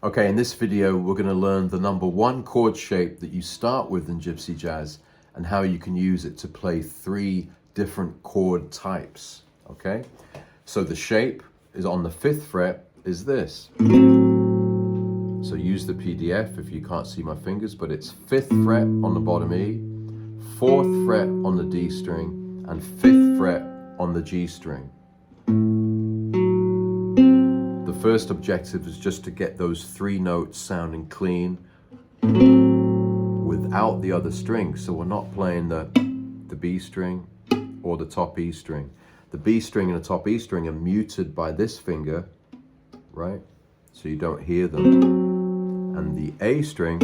Okay, in this video, we're going to learn the number 1 chord shape that you start with in Gypsy Jazz and how you can use it to play 3 different chord types, okay? So the shape is on the 5th fret is this. So use the PDF if you can't see my fingers, but it's 5th fret on the bottom E, 4th fret on the D string, and 5th fret on the G string. The first objective is just to get those 3 notes sounding clean without the other strings. So we're not playing the B string or the top E string. The B string and the top E string are muted by this finger, right? So you don't hear them. And the A string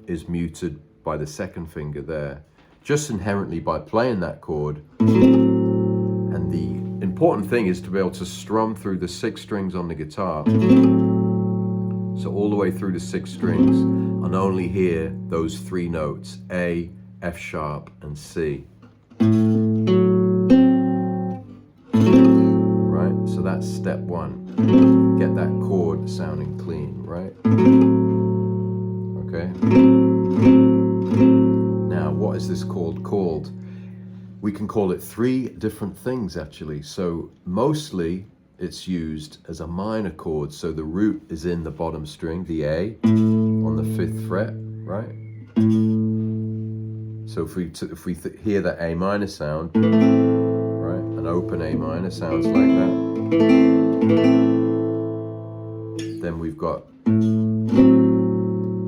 is muted by the 2nd finger there, just inherently by playing that chord. And the important thing is to be able to strum through the 6 strings on the guitar, so all the way through the 6 strings, and only hear those 3 notes, A, F sharp, and C. Right, so that's step 1. Get that chord sounding clean, right? Okay. Now, what is this chord called? We can call it 3 different things actually. So mostly it's used as a minor chord. So the root is in the bottom string, the A, on the 5th fret, right? So if we hear that A minor sound, right, an open A minor sounds like that. Then we've got,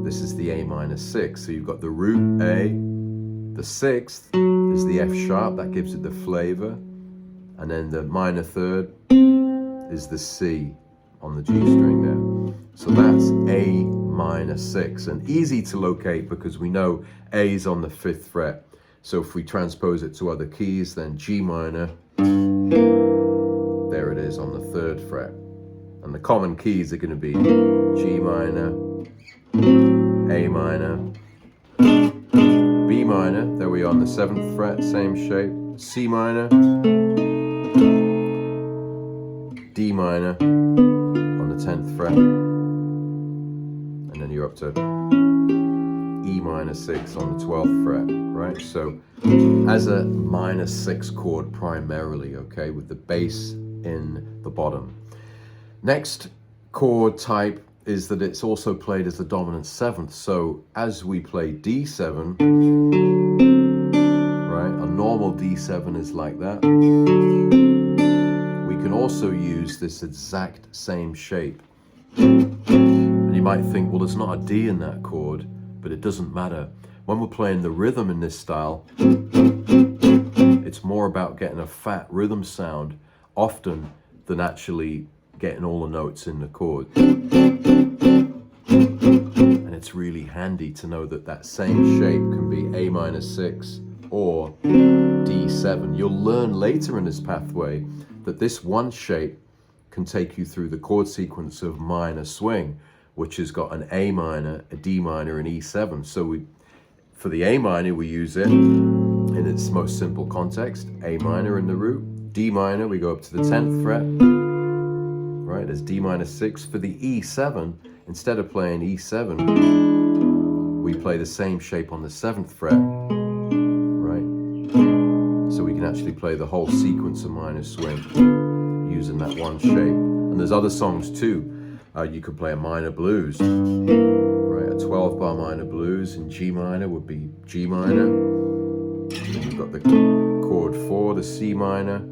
this is the A minor 6. So you've got the root A, the 6th is the F sharp, that gives it the flavor, and then the minor 3rd is the C on the G string there. So that's A minor 6, and easy to locate because we know A is on the 5th fret. So if we transpose it to other keys, then G minor, there it is on the 3rd fret. And the common keys are going to be G minor, A minor, B minor, there we are on the 7th fret, same shape, C minor, D minor on the 10th fret, and then you're up to E minor 6 on the 12th fret, right? So as a minor 6 chord primarily, okay, with the bass in the bottom. Next chord type is that it's also played as the dominant 7th. So as we play D7, right, a normal D7 is like that. We can also use this exact same shape. And you might think, well, there's not a D in that chord, but it doesn't matter. When we're playing the rhythm in this style, it's more about getting a fat rhythm sound often than actually getting all the notes in the chord. And it's really handy to know that that same shape can be A minor 6 or D7. You'll learn later in this pathway that this one shape can take you through the chord sequence of minor swing, which has got an A minor, a D minor, and E7. So for the A minor, we use it in its most simple context, A minor in the root, D minor, we go up to the 10th fret, right, as D minor 6. For the E7, instead of playing E7, we play the same shape on the 7th fret, right? So we can actually play the whole sequence of minor swing using that one shape. And there's other songs too. You could play a minor blues, right? A 12-bar minor blues in G minor would be G minor. And you've got the chord 4, the C minor,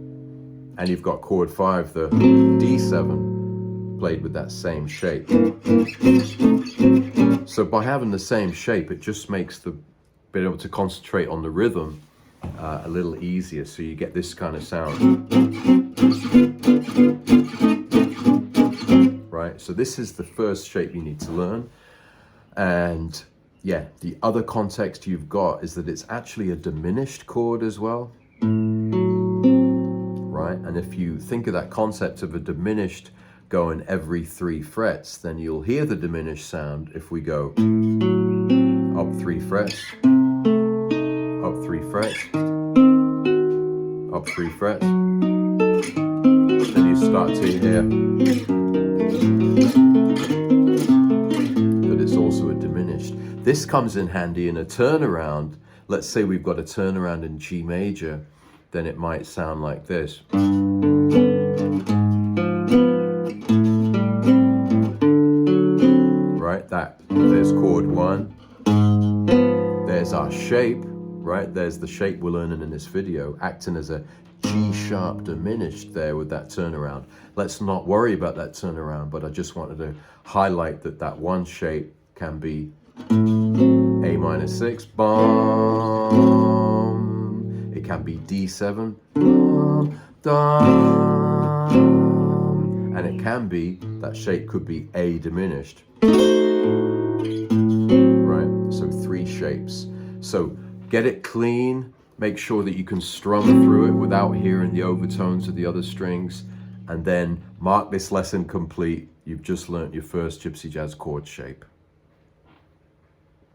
and you've got chord 5, the D7, played with that same shape. So by having the same shape, it just makes being able to concentrate on the rhythm a little easier. So you get this kind of sound. Right, so this is the first shape you need to learn. And yeah, the other context you've got is that it's actually a diminished chord as well. Right, and if you think of that concept of a diminished going every 3 frets, then you'll hear the diminished sound if we go up 3 frets, up 3 frets, up 3 frets. Then you start to hear This comes in handy in a turnaround. Let's say we've got a turnaround in G major, then it might sound like this. Right, there's chord 1. There's our shape, right? There's the shape we're learning in this video, acting as a G sharp diminished there with that turnaround. Let's not worry about that turnaround, but I just wanted to highlight that one shape can be A minor 6, bum. It can be D7, bum, dum. And it can be, that shape could be A diminished. Right, so 3 shapes. So get it clean, make sure that you can strum through it without hearing the overtones of the other strings, and then mark this lesson complete. You've just learnt your first Gypsy Jazz chord shape.